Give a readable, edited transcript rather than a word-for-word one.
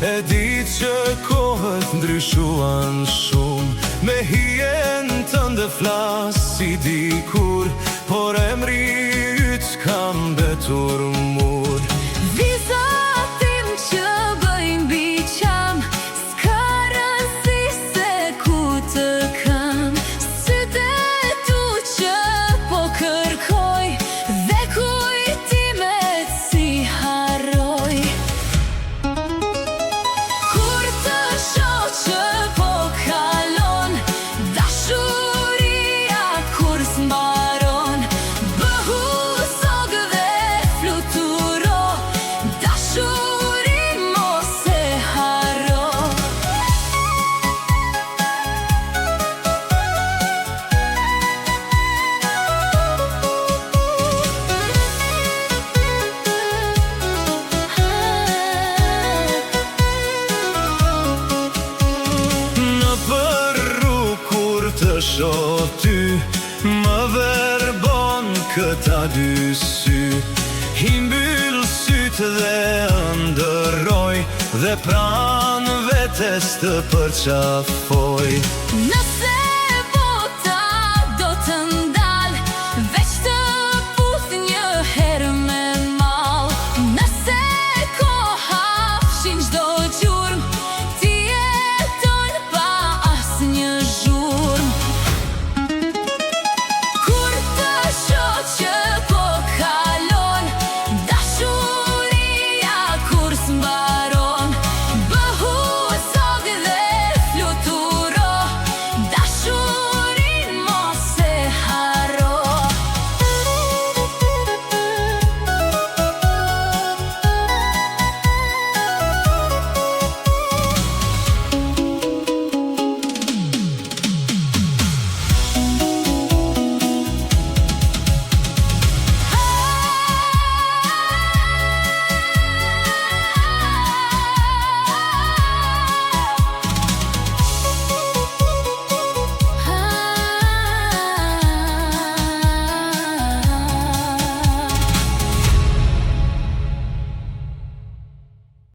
E di që kohët ndryshuan shumë, me hijen tënde flas si dikur, por emri yt kam betur mur. Vizatim që bëjmë biqam, s'ka rëndësi se ku të kam. Sytë tu që po kërkoj, dhe kujtimet si harroj. Të shoh ty, më verbon këta dy sy. I mbyll sytë dhe ëndërroj, dhe pran vetes të përqafoj. Nëse